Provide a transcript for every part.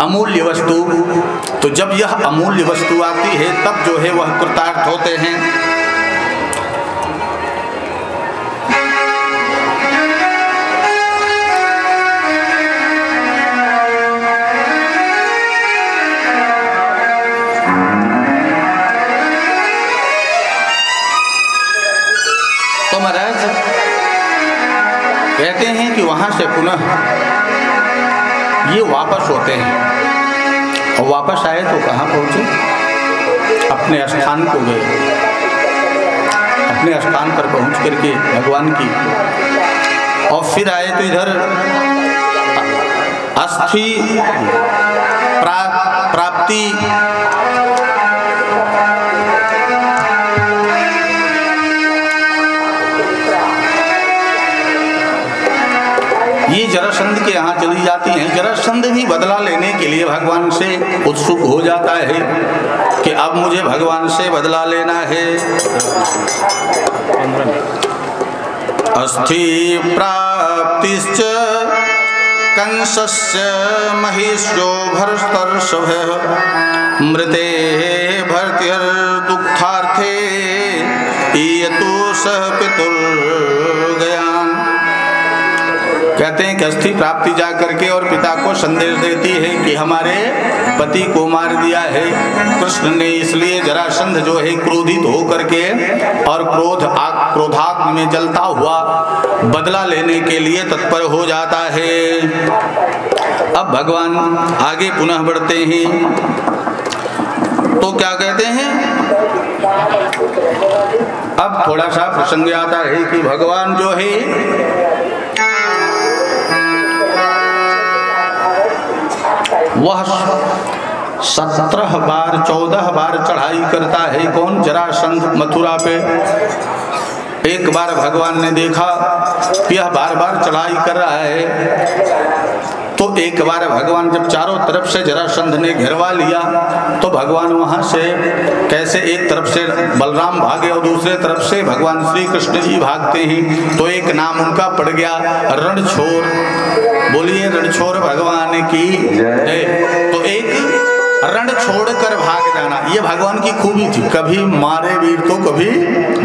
अमूल्य वस्तु। तो जब यह अमूल्य वस्तु आती है तब जो है वह कृतार्थ होते हैं। तो महाराज कहते हैं कि वहां से पुनः ये वापस होते हैं और वापस आए तो कहाँ पहुंचे? अपने स्थान को गए। अपने स्थान पर पहुंच करके भगवान की और फिर आए तो इधर अस्थि प्राप्ति ये जरासंध के यहाँ चली जाती हैं। जरासंध भी बदला लेने के लिए भगवान से उत्सुक हो जाता है कि अब मुझे भगवान से बदला लेना है। अस्थि प्राप्तिश्च कंसस्य महिष्यो भरतर्षभः मृते भर्तृर्दुःखार्थे ईयतु सह पितुर्गयान्। कहते हैं कि अस्थि प्राप्ति जा करके और पिता को संदेश देती है कि हमारे पति को मार दिया है कृष्ण ने। इसलिए जरासंध जो है क्रोधित हो करके और क्रोधाग्नि में जलता हुआ बदला लेने के लिए तत्पर हो जाता है। अब भगवान आगे पुनः बढ़ते हैं तो क्या कहते हैं, अब थोड़ा सा प्रसंग आता है कि भगवान जो है वह 17 बार 14 बार चढ़ाई करता है। कौन? जरासंध मथुरा पे। एक बार भगवान ने देखा कि यह बार बार चढ़ाई कर रहा है तो एक बार भगवान जब चारों तरफ से जरासंध ने घेरवा लिया तो भगवान वहां से कैसे एक तरफ से बलराम भागे और दूसरे तरफ से भगवान श्री कृष्ण जी भागते हैं। तो एक नाम उनका पड़ गया रणछोर। बोलिए रणछोर भगवान की जय। तो एक रण छोड़कर भाग जाना ये भगवान की खूबी थी। कभी मारे वीर तो कभी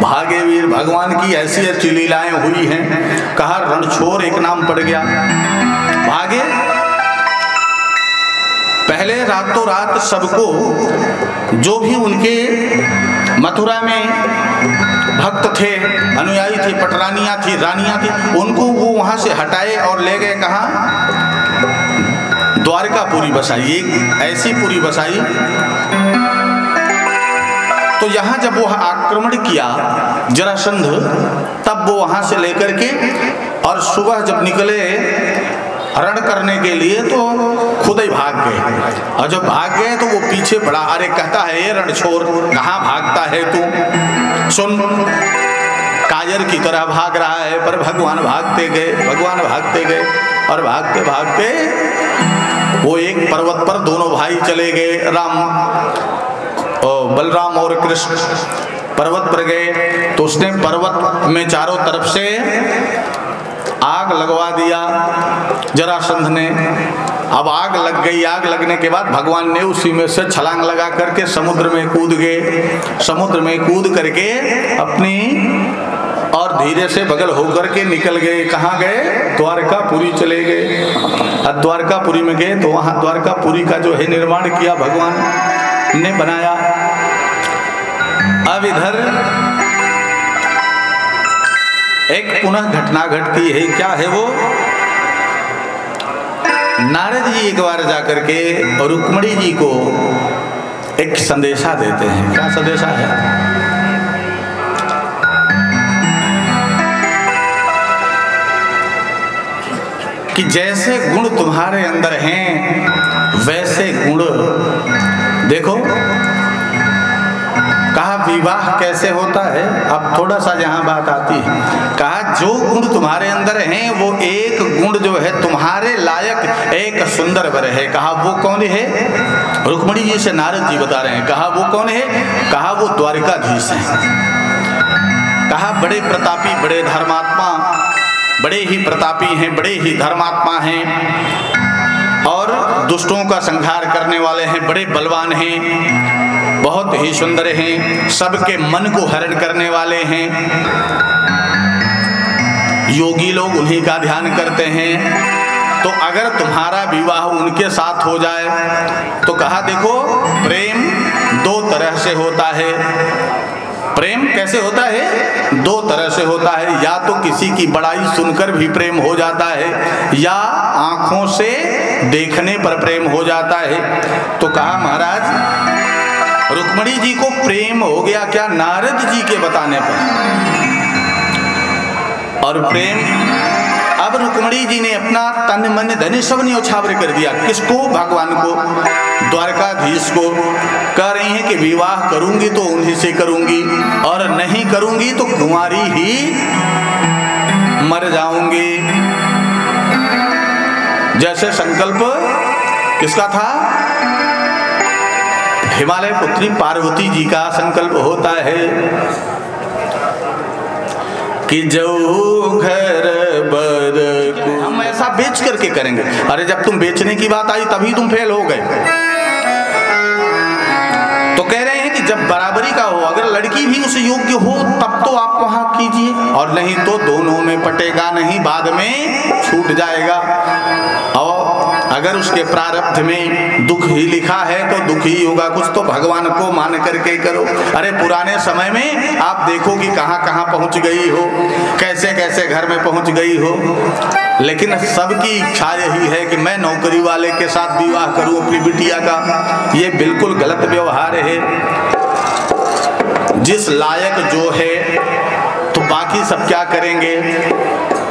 भागे वीर। भगवान की ऐसी ऐसी लीलाएं हुई हैं। कहा रणछोर एक नाम पड़ गया, भागे। पहले रातों रात सबको जो भी उनके मथुरा में भक्त थे, अनुयायी थे, पटरानियां थी, रानियां थी, उनको वो वहां से हटाए और ले गए कहाँ? द्वारकापुरी बसाई। एक ऐसी पुरी बसाई। तो यहाँ जब वो आक्रमण किया जरासंध तब वो वहां से लेकर के और सुबह जब निकले रण करने के लिए तो खुद ही भाग गए। और जब भाग गए तो वो पीछे पड़ा। अरे कहता है ये रणछोर कहाँ भागता है तू? सुन, कायर की तरह भाग रहा है। पर भगवान भागते गए, भगवान भागते गए और भागते भागते वो एक पर्वत पर दोनों भाई चले गए। बलराम और कृष्ण पर्वत पर गए तो उसने पर्वत में चारों तरफ से आग लगवा दिया जरासंध ने। अब आग लग गई। आग लगने के बाद भगवान ने उसी में से छलांग लगा करके समुद्र में कूद गए। समुद्र में कूद करके अपनी और धीरे से बगल होकर के निकल गए। कहाँ गए? द्वारकापुरी चले गए। अब द्वारकापुरी में गए तो वहां द्वारकापुरी का जो है निर्माण किया भगवान ने, बनाया। अब इधर एक पुनः घटना घटती है। क्या है वो? नारद जी एक बार जाकर के रुक्मिणी जी को एक संदेशा देते हैं। क्या संदेशा है? कि जैसे गुण तुम्हारे अंदर हैं वैसे गुण देखो। कहा विवाह कैसे होता है? अब थोड़ा सा यहाँ बात आती है। कहा जो गुण तुम्हारे अंदर हैं वो एक गुण जो है तुम्हारे लायक एक सुंदर वर है। कहा वो कौन है? रुक्मिणी जी से नारद जी बता रहे हैं। कहा वो कौन है? कहा वो द्वारिकाधीश है। कहा बड़े प्रतापी, बड़े धर्मात्मा, बड़े ही प्रतापी हैं, बड़े ही धर्मात्मा हैं। और दुष्टों का संहार करने वाले हैं, बड़े बलवान हैं, बहुत ही सुंदर हैं, सबके मन को हरण करने वाले हैं। योगी लोग उन्हीं का ध्यान करते हैं। तो अगर तुम्हारा विवाह उनके साथ हो जाए तो कहा देखो प्रेम दो तरह से होता है। प्रेम कैसे होता है? दो तरह से होता है। या तो किसी की बड़ाई सुनकर भी प्रेम हो जाता है, या आंखों से देखने पर प्रेम हो जाता है। तो कहा महाराज रुक्मिणी जी को प्रेम हो गया क्या? नारद जी के बताने पर। और प्रेम अब रुक्मिणी जी ने अपना तन मन धन सब न्योछावर कर दिया। किसको? भगवान को, द्वारकाधीश को। कह रही हैं कि विवाह करूंगी तो उन्हीं से करूंगी, और नहीं करूंगी तो कुंवारी ही मर जाऊंगी। जैसे संकल्प किसका था? हिमालय पुत्री पार्वती जी का संकल्प होता है कि जो घर बर को हम ऐसा बेच करके करेंगे। अरे जब तुम बेचने की बात आई तभी तुम फेल हो गए। तो कह रहे हैं कि जब बराबरी का हो, अगर लड़की भी उस योग्य हो तब तो आप वहां कीजिए, और नहीं तो दोनों में पटेगा नहीं, बाद में छूट जाएगा। और अगर उसके प्रारब्ध में दुख ही लिखा है तो दुख ही होगा। कुछ तो भगवान को मान करके करो। अरे पुराने समय में आप देखो कि कहां कहां पहुंच गई हो, कैसे कैसे घर में पहुंच गई हो। लेकिन सबकी इच्छा यही है कि मैं नौकरी वाले के साथ विवाह करूं अपनी बिटिया का। ये बिल्कुल गलत व्यवहार है। जिस लायक जो है तो बाकी सब क्या करेंगे?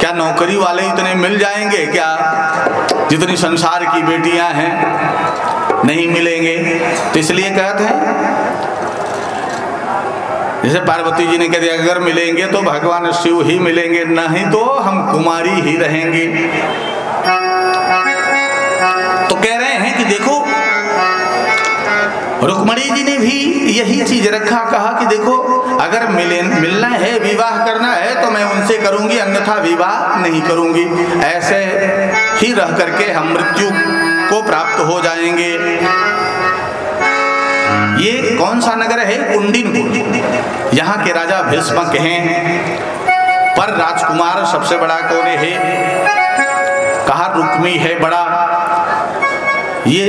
क्या नौकरी वाले इतने मिल जाएंगे क्या जितनी संसार की बेटियां हैं? नहीं मिलेंगे। तो इसलिए कहते हैं, जैसे पार्वती जी ने कह दिया अगर मिलेंगे तो भगवान शिव ही मिलेंगे, नहीं तो हम कुमारी ही रहेंगे। तो कह रहे हैं कि देखो रुक्मिणी जी ने भी यही चीज रखा। कहा कि देखो अगर मिलना है, विवाह करना है तो मैं उनसे करूंगी, अन्यथा विवाह नहीं करूंगी। ऐसे ही रह करके हम मृत्यु को प्राप्त हो जाएंगे। ये कौन सा नगर है? कुंडिनपुर। यहाँ के राजा भीष्मक हैं, पर राजकुमार सबसे बड़ा कौन है? कहा रुक्मी है बड़ा। ये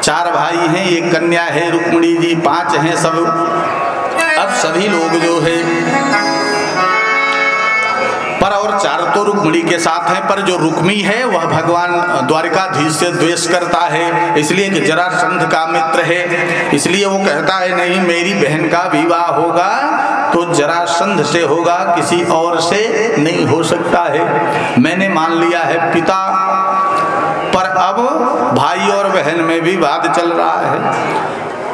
4 भाई हैं, एक कन्या है रुक्मिणी जी, 5 हैं सब। अब सभी लोग जो है पर, और 4 तो रुक्मिणी के साथ हैं, पर जो रुक्मी है वह भगवान द्वारकाधीश से द्वेष करता है, इसलिए कि जरासंध का मित्र है। इसलिए वो कहता है नहीं, मेरी बहन का विवाह होगा तो जरासंध से होगा, किसी और से नहीं हो सकता है। मैंने मान लिया है पिता, पर अब भाई और बहन में भी वाद चल रहा है।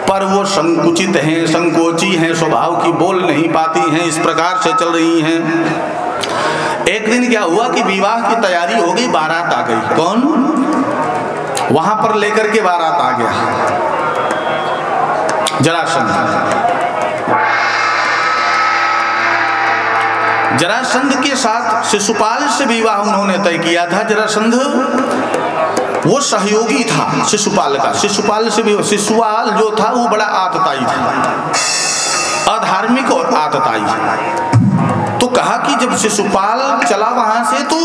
पर वो संकुचित हैं, संकोची हैं, स्वभाव की बोल नहीं पाती हैं, इस प्रकार से चल रही हैं। एक दिन क्या हुआ कि विवाह की तैयारी हो गई, बारात आ गई। कौन? वहां पर लेकर के बारात आ गया जरासंध। जरासंध के साथ शिशुपाल से विवाह उन्होंने तय किया था। जरासंध वो सहयोगी था शिशुपाल का। शिशुपाल से भी, शिशुपाल जो था वो बड़ा आतताई था, अधार्मिक और आतताई। तो कहा कि जब शिशुपाल चला वहां से तो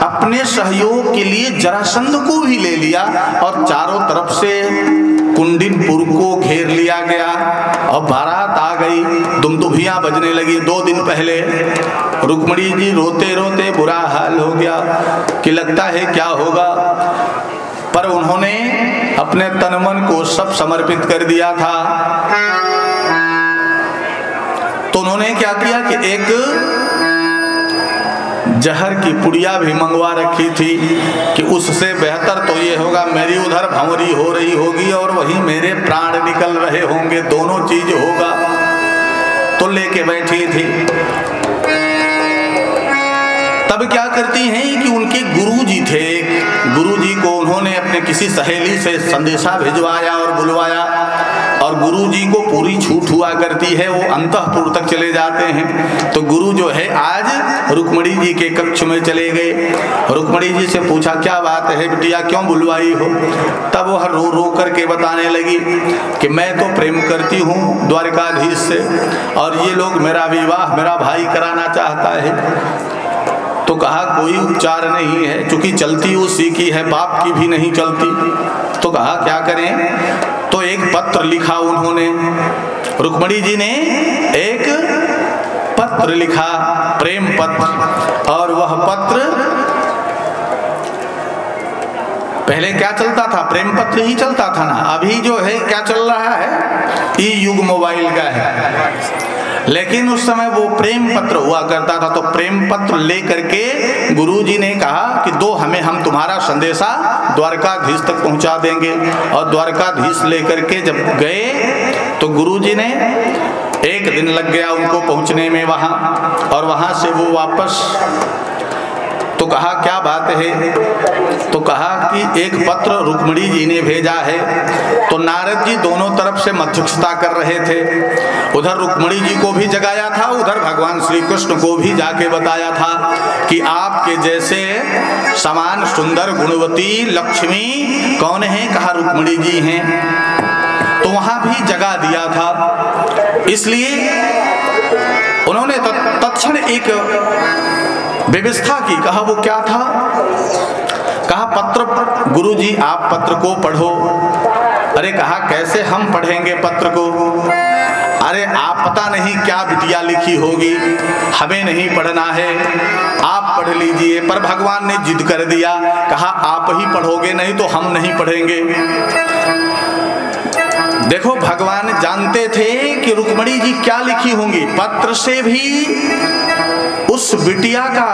अपने सहयोग के लिए जरासंध को भी ले लिया, और चारों तरफ से कुंडिनपुर को घेर लिया गया और बारात आ गई। दुमदुभियां बजने लगी। 2 दिन पहले रुक्मिणी जी रोते रोते बुरा हाल हो गया कि लगता है क्या होगा, पर उन्होंने अपने तन मन को सब समर्पित कर दिया था। तो उन्होंने क्या किया कि एक जहर की पुड़िया भी मंगवा रखी थी कि उससे बेहतर तो ये होगा मेरी उधर भंवरी हो रही होगी और वहीं मेरे प्राण निकल रहे होंगे, दोनों चीज होगा। तो लेके बैठी थी। तब क्या करती हैं कि उनके गुरुजी थे, गुरुजी को उन्होंने अपने किसी सहेली से संदेशा भिजवाया और बुलवाया और गुरु जी को पूरी छूट हुआ करती है, वो अंतःपुर तक चले जाते हैं। तो गुरु जो है आज रुक्मणी जी के कक्ष में चले गए। रुक्मणी जी से पूछा क्या बात है बिटिया, क्यों बुलवाई हो? तब वह रो रो करके बताने लगी कि मैं तो प्रेम करती हूँ द्वारकाधीश से, और ये लोग मेरा विवाह मेरा भाई कराना चाहता है। तो कहा कोई उपचार नहीं है, क्योंकि चलती उसी की है, बाप की भी नहीं चलती। तो कहा क्या करें? तो एक पत्र लिखा उन्होंने, रुक्मणी जी ने एक पत्र लिखा, प्रेम पत्र। और वह पत्र पहले क्या चलता था? प्रेम पत्र ही चलता था ना। अभी जो है क्या चल रहा है? ये युग मोबाइल का है, लेकिन उस समय वो प्रेम पत्र हुआ करता था। तो प्रेम पत्र लेकर के गुरुजी ने कहा कि दो हमें, हम तुम्हारा संदेशा द्वारकाधीश तक पहुंचा देंगे। और द्वारकाधीश लेकर के जब गए तो गुरुजी ने एक दिन लग गया उनको पहुंचने में वहां, और वहां से वो वापस। तो कहा क्या बात है? तो कहा कि एक पत्र रुक्मणी जी ने भेजा है। तो नारद जी दोनों तरफ से मध्यस्थता कर रहे थे, उधर रुक्मणी जी को भी जगाया था, उधर भगवान श्री कृष्ण को भी जाके बताया था कि आपके जैसे समान सुंदर गुणवती लक्ष्मी कौन है? कहा रुक्मणी जी हैं। तो वहां भी जगा दिया था। इसलिए उन्होंने तत्क्षण एक व्यवस्था की। कहा वो क्या था? कहा पत्र, गुरुजी आप पत्र को पढ़ो। अरे कहा कैसे हम पढ़ेंगे पत्र को? अरे आप पता नहीं क्या बिटिया लिखी होगी, हमें नहीं पढ़ना है, आप पढ़ लीजिए। पर भगवान ने जिद कर दिया, कहा आप ही पढ़ोगे, नहीं तो हम नहीं पढ़ेंगे। देखो भगवान जानते थे कि रुक्मणी जी क्या लिखी होंगी, पत्र से भी उस बिटिया का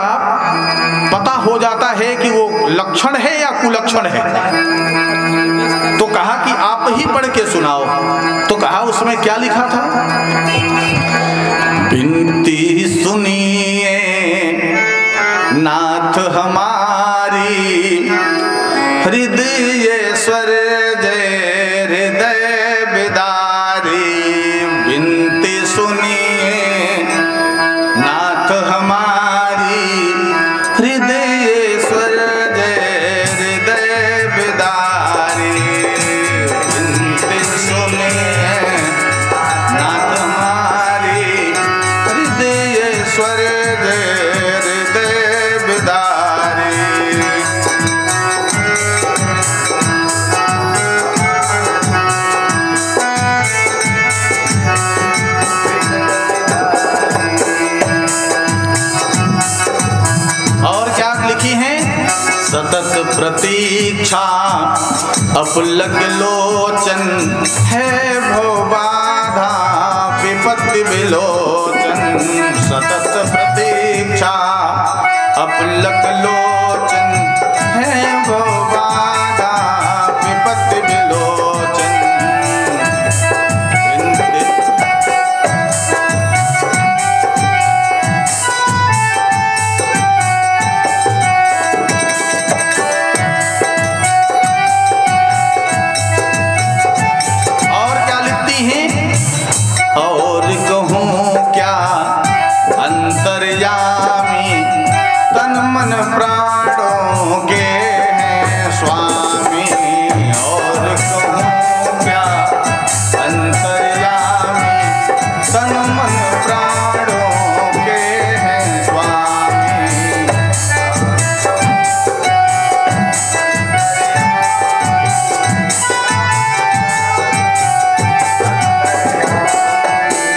पता हो जाता है कि वो लक्षण है या कुलक्षण है। तो कहा कि आप ही पढ़ के सुनाओ। तो कहा उसमें क्या लिखा था? विनती सुनिए नाथ हमारी, हृदय स्वर जय हृदय बिदारी। विनती सुनिए नाथ हमारी, हृदय स्वर जय हृदय बिदारी। विनती सुनिए नाथ हमारी, हृदय स्वर जय हृदय बिदारी। सतत प्रतीक्षा अपलक लोचन है भव बाधा विपत्ति विलोचन। सतत प्रतीक्षा अपलक लोचन है भव बाधा विपत्ति विलोचन। प्राणों के हैं स्वामी, और कहूँ क्या अंतर्यामी, तन मन प्राणों के हैं स्वामी।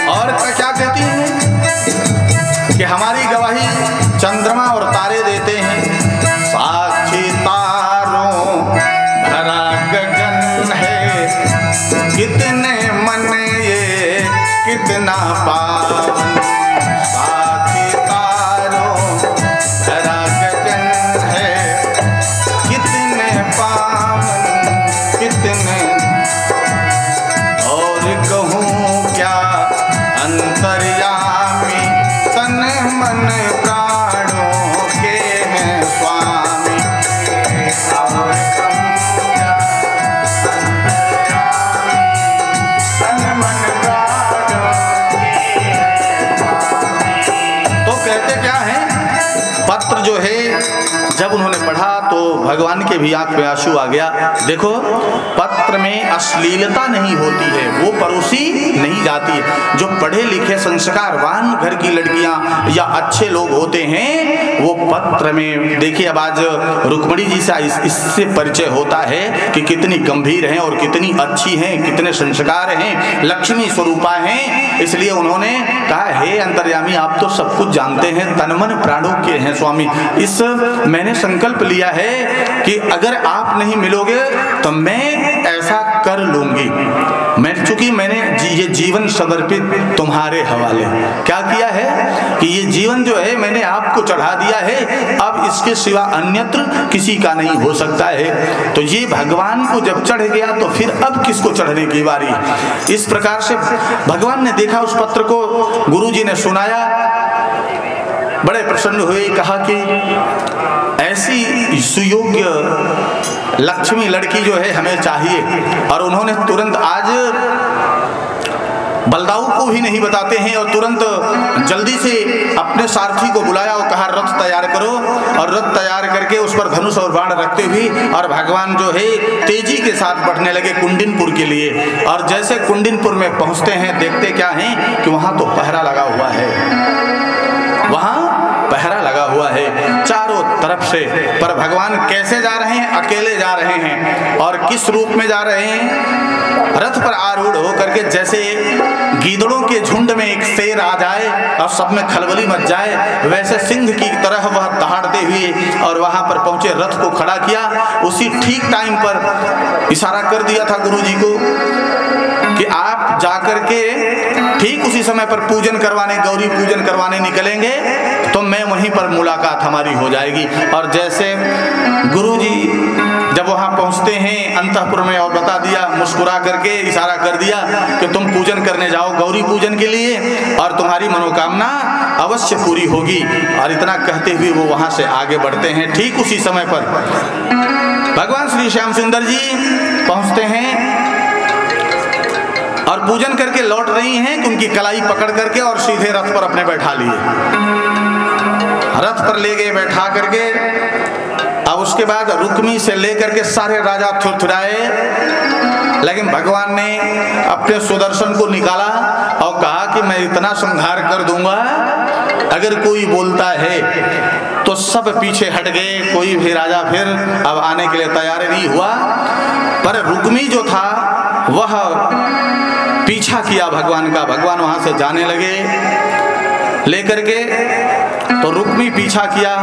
और क्या कहती है कि हमारी गवाही चंद्रमा और तारे देते हैं। साक्षी तारों भरा गगन है, कितने मन ये कितना पावन। साक्षी तारों भरा गगन है, कितने पावन कितने। और कहूँ क्या अंतर्यामी, तन मन प्राणों के पत्र जो है जब उन्होंने पढ़ा तो भगवान के भी आंख में आंसू आ गया। देखो, पत्र में अश्लीलता नहीं होती है, वो परोसी नहीं जाती है। जो पढ़े लिखे संस्कारवान घर की लड़कियां या अच्छे लोग होते हैं वो पत्र में, देखिए अब आज रुक्मिणी जी से इससे परिचय होता है कि कितनी गंभीर हैं और कितनी अच्छी हैं, कितने संस्कार हैं, लक्ष्मी स्वरूपा हैं। इसलिए उन्होंने कहा, हे अंतर्यामी, आप तो सब कुछ जानते हैं, तन मन प्राणों के हैं स्वामी। इस मैंने संकल्प लिया है कि अगर आप नहीं मिलोगे तो मैं ऐसा कर लूंगी। चूंकि मैंने ये जीवन समर्पित तुम्हारे हवाले क्या किया है कि ये जीवन जो है मैंने आपको चढ़ा दिया है, अब इसके सिवा अन्यत्र किसी का नहीं हो सकता है। तो ये भगवान को जब चढ़ गया तो फिर अब किसको चढ़ने की बारी। इस प्रकार से भगवान ने देखा उस पत्र को, गुरुजी ने सुनाया, बड़े प्रसन्न हुए, कहा कि ऐसी सुयोग्य लक्ष्मी लड़की जो है हमें चाहिए। और उन्होंने तुरंत, आज बलदाऊ को भी नहीं बताते हैं, और तुरंत जल्दी से अपने सारथी को बुलाया और कहा रथ तैयार करो। और रथ तैयार करके उस पर धनुष और बाण रखते हुए और भगवान जो है तेजी के साथ बढ़ने लगे कुंडिनपुर के लिए। और जैसे कुंडिनपुर में पहुंचते हैं, देखते क्या है कि वहां तो पहरा लगा हुआ है, वहां पहरा लगा हुआ है चारों तरफ से। पर भगवान कैसे जा रहे हैं? अकेले जा रहे हैं। और किस रूप में जा रहे हैं? रथ पर आरूढ़ होकर के, जैसे गीदड़ों के झुंड में एक शेर आ जाए और सब में खलबली मच जाए, वैसे सिंह की तरह वह दहाड़ते हुए और वहां पर पहुंचे, रथ को खड़ा किया। उसी ठीक टाइम पर इशारा कर दिया था गुरुजी को कि आप जाकर के ठीक उसी समय पर पूजन करवाने, गौरी पूजन करवाने निकलेंगे तो मैं वहीं पर मुलाकात हमारी हो जाएगी। और जैसे गुरुजी जब वहां पहुंचते हैं अंतःपुर में, और बता दिया, मुस्कुरा करके इशारा कर दिया कि तुम पूजन करने जाओ गौरी पूजन के लिए और तुम्हारी मनोकामना अवश्य पूरी होगी। और इतना कहते हुए वो वहां से आगे बढ़ते हैं। ठीक उसी समय पर भगवान श्री श्याम सुंदर जी पहुंचते हैं और पूजन करके लौट रही हैं कि उनकी कलाई पकड़ करके और सीधे रथ पर अपने बैठा लिए, रथ पर ले गए बैठा करके। अब उसके बाद रुक्मी से लेकर के सारे राजा थुरथुराए, लेकिन भगवान ने अपने सुदर्शन को निकाला और कहा कि मैं इतना संहार कर दूंगा, अगर कोई बोलता है तो सब पीछे हट गए, कोई भी राजा फिर अब आने के लिए तैयार नहीं हुआ। पर रुक्मी जो था वह पीछा किया भगवान का, भगवान वहां से जाने लगे लेकर के, तो रुक्मी पीछा किया।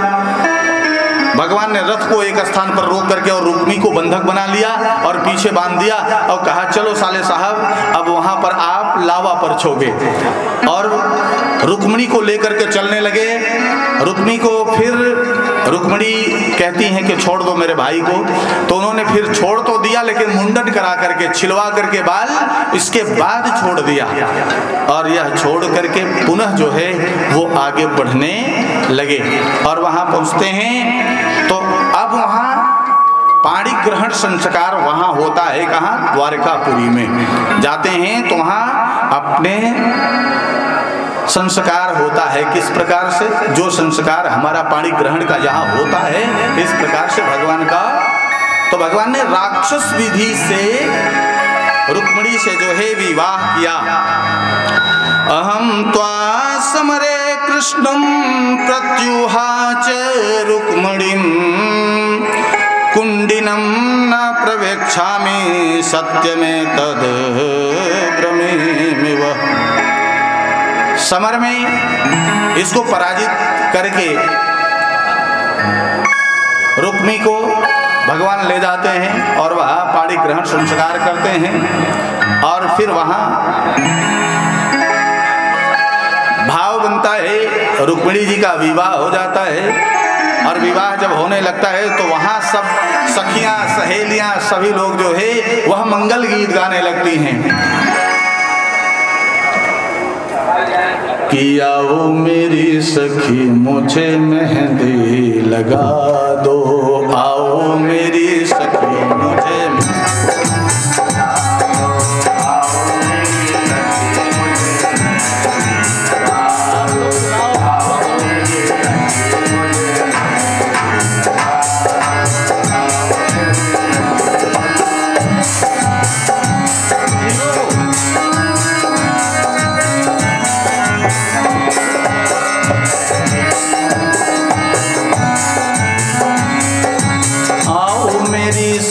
भगवान ने रथ को एक स्थान पर रोक करके और रुक्मी को बंधक बना लिया और पीछे बांध दिया और कहा चलो साले साहब, अब वहां पर आप लावा पर छोगे। और रुक्मिणी को लेकर के चलने लगे। रुक्मी को फिर रुक्मिणी कहती हैं कि छोड़ दो मेरे भाई को, तो उन्होंने फिर छोड़ तो दिया, लेकिन मुंडन करा करके, छिलवा करके बाल, इसके बाद छोड़ दिया। और यह छोड़ करके पुनः जो है वो आगे बढ़ने लगे। और वहां पहुंचते हैं तो अब वहां पाणी ग्रहण संस्कार वहां होता है, कहाँ? द्वारकापुरी में जाते हैं तो वहां अपने संस्कार होता है। किस प्रकार से? जो संस्कार हमारा पाणी ग्रहण का यहाँ होता है, इस प्रकार से भगवान का। तो भगवान ने राक्षस विधि से रुक्मिणी से जो है विवाह किया। अहम त्वा समरे कृष्णं प्रत्युहाच रुक्मिणीं कुंडिनं न प्रवेक्षामि सत्यमें तद ब्रह्मेमिव। समर में इसको पराजित करके रुक्मी को भगवान ले जाते हैं और वह पाणी ग्रहण संस्कार करते हैं। और फिर वहां भाव बनता है, रुक्मिणी जी का विवाह हो जाता है। और विवाह जब होने लगता है तो वहां सब सखियां, सहेलियां, सभी लोग जो है वह मंगल गीत गाने लगती हैं कि आओ मेरी सखी मुझे मेहंदी लगा दो, आओ मेरी सखी मुझे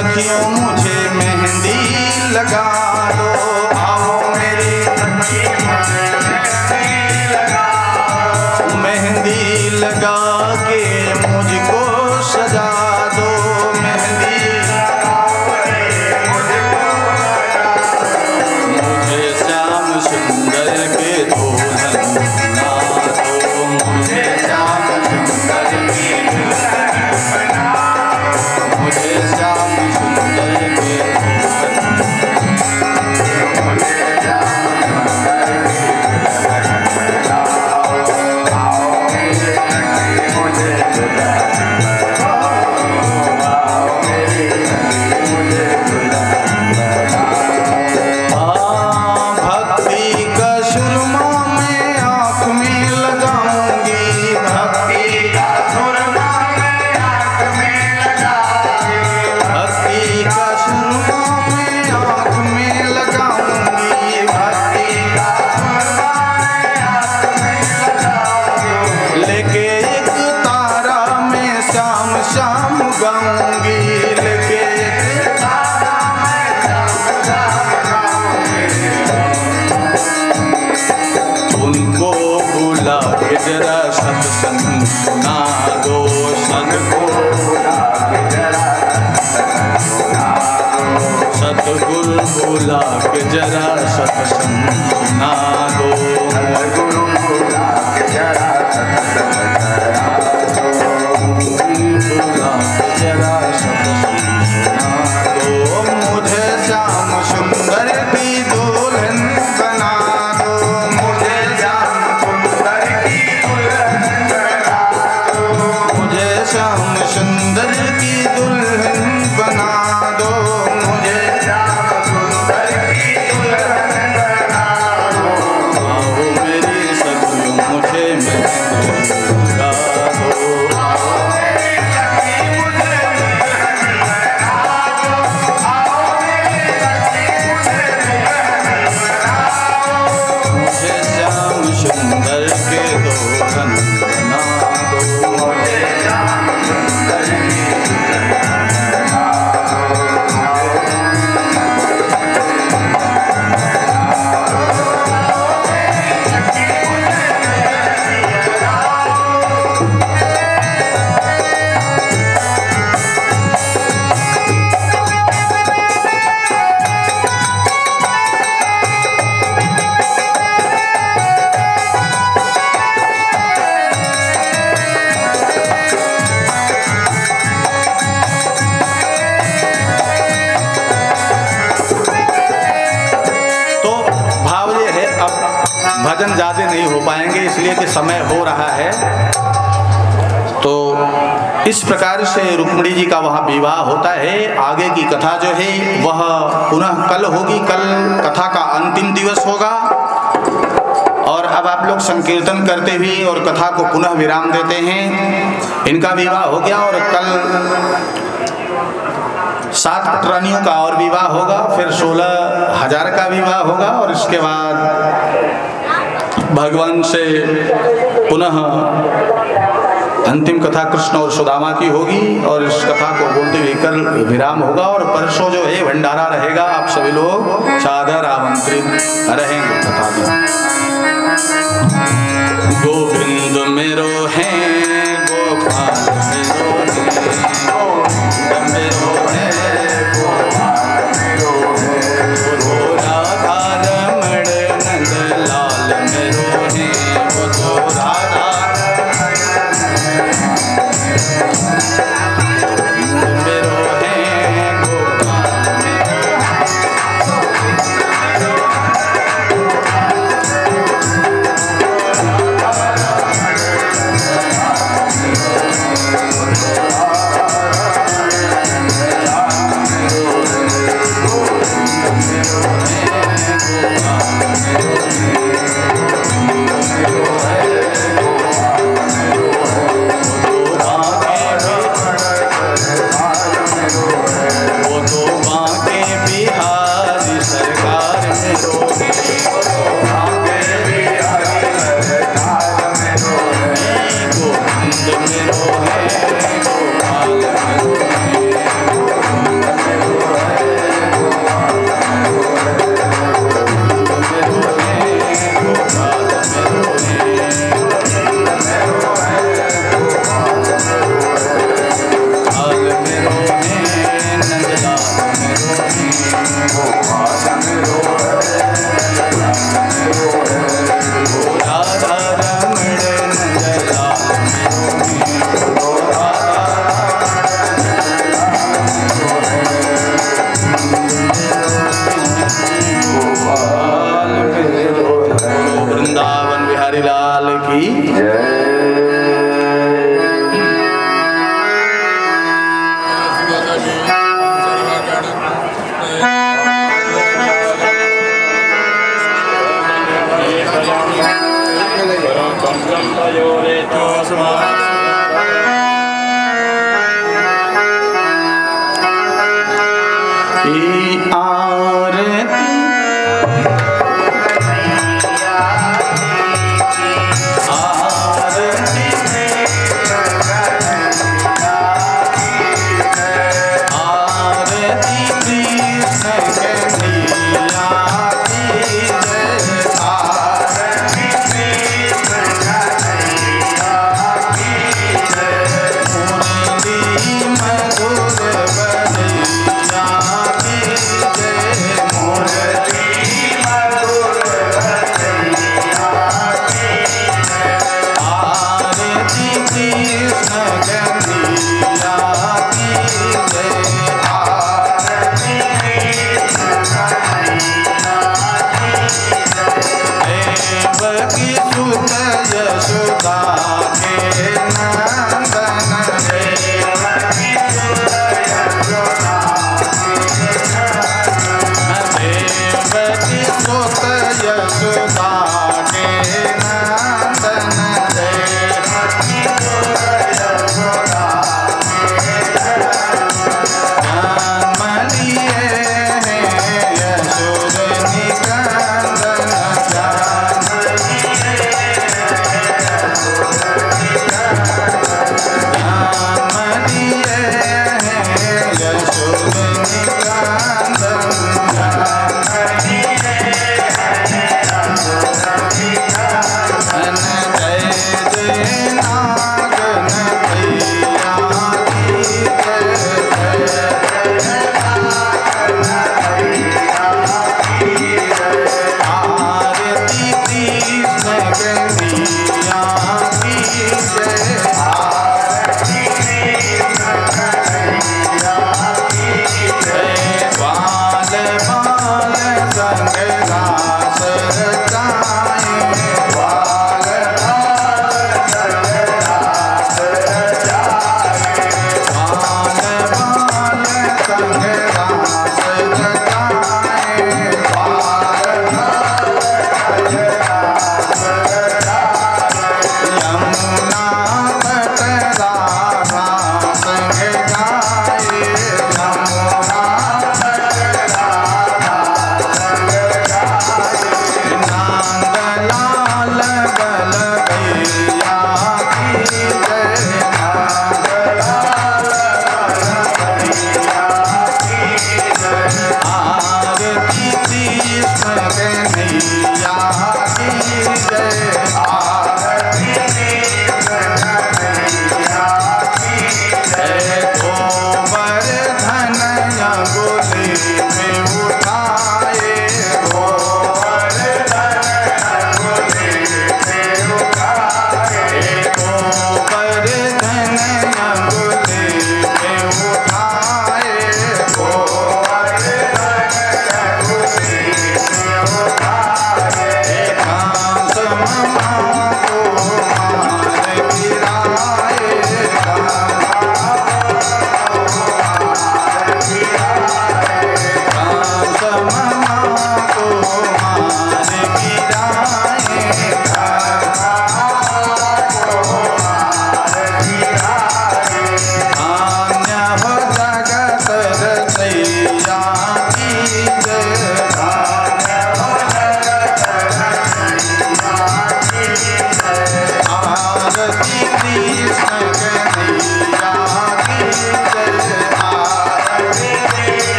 सखियों मुझे मेहंदी लगा दो, आओ मेरी मेहंदी लगा के मुझको सजा दो, मेहंदी मुझे श्याम सुंदर के दुल्हन बना दो, मुझे श्याम सुंदर के मुझे श्याम सुंदर के जरा सत्संग सुना दो, सतगुरु बोला के जरा सत्संग सुना दो, सतगुरु बोला के जरा जरा सत्संग सुना दो, मुझे श्याम सुंदर की दुल्हन बना दो, मुझे श्याम सुंदर की श्याम सुंदर की दुल्हन बना दो, मुझे श्याम सुंदर की दुल्हन बना दो, आओ मेरी सखियों मुझे मेहंदी लगा दो, आओ मेरी सखी मुझे मेहंदी लगा दो, आओ मेरी सखी मुझे मेहंदी लगा दो, मुझे श्याम सुंदर के दुल्हन बना दो, मुझे भजन ज़्यादा नहीं हो पाएंगे इसलिए कि समय हो रहा है। तो इस प्रकार से रुक्मिणी जी का वहाँ विवाह होता है। आगे की कथा जो है वह पुनः कल होगी, कल कथा का अंतिम दिवस होगा। और अब आप लोग संकीर्तन करते हुए और कथा को पुनः विराम देते हैं। इनका विवाह हो गया और कल 7 पटरानियों का और विवाह होगा, फिर 16,000 का विवाह होगा और इसके बाद भगवान से पुनः अंतिम कथा कृष्ण और सुदामा की होगी और इस कथा को बोलते हुए कल विराम होगा। और परसों जो है भंडारा रहेगा, आप सभी लोग सादर आमंत्रित रहेंगे कथा में। गोविंद मेरो है, गोपाल मेरो है, गोविंद मेरो है, गोपाल मेरो है, वो राधा रमण नंद लाल मेरो है, वो तो राधा मेरो है, गोपाल मेरो कन्हैया की जय। देवकी सुत यशोदा के नंदन देवकी सुत यशोदा देवकी सुत यशोदा के नंदन देवकी सुत यशोदा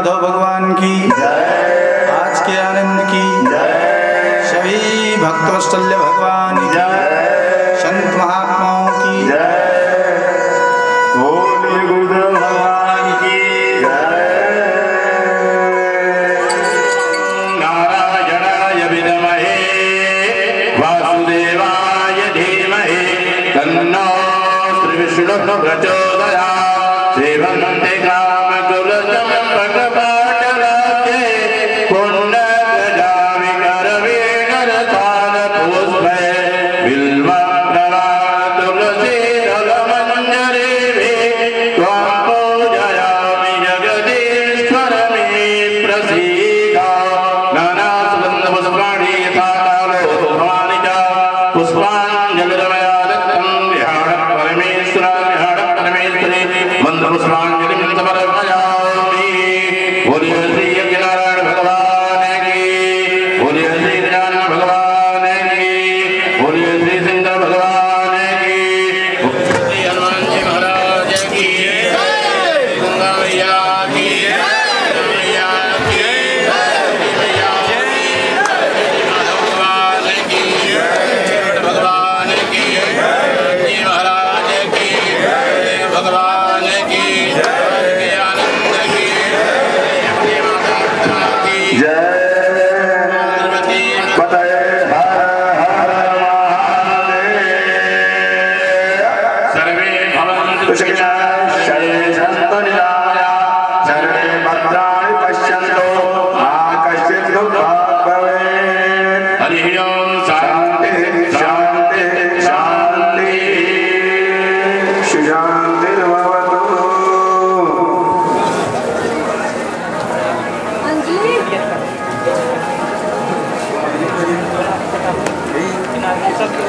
माधव भगवान की, आज के आनंद की, सभी भक्तवत्सल्य भगवान की, संत महात्माओं की, बोलिए गुरुदेव भगवान की। नारायणाय विद्महे वासुदेवाय धीमहि तन्नो श्रीविष्णुः प्रचोदयात्। सेवन्ते कामकुलचम्पकपाटलाब्जे पुण्यप्रजाविकरवीकरतालपुष्पे बिल्वप्रवातुलसीदलमञ्जरीभिः त्वां पूजयामि जगदीश्वर मे प्रसीद। नानासुगन्धपुष्पाणि यथा कालोत्थमानि च पुष्पाञ्जलिर्मया दत्तं विहारः परमेश्वरी मन्त्रपुष्पाञ्जलिं समर्पयामि। बोलिए श्री यज्ञनारायण भगवान की, बोलिए श्री गजानन भगवान की, बोलिए श्री सिंह भगवान की, श्री हनुमान जी महाराज की, गंगा मैया की, मैया की, मैया माधव भगवान की, भगवान की, जी महाराज की, भगवान की, आनंद की, माता की जय। पतये हर हर महादेव। सर्वे भवन्तु सुखिनः, सर्वे सन्तु निरामयाः, सर्वे भद्राणि पश्यन्तु मा कश्चित् दुःखं भवेत्। हरिः ओं शान्ति शान्ति शान्ति शान्तिर्भवतु। सबके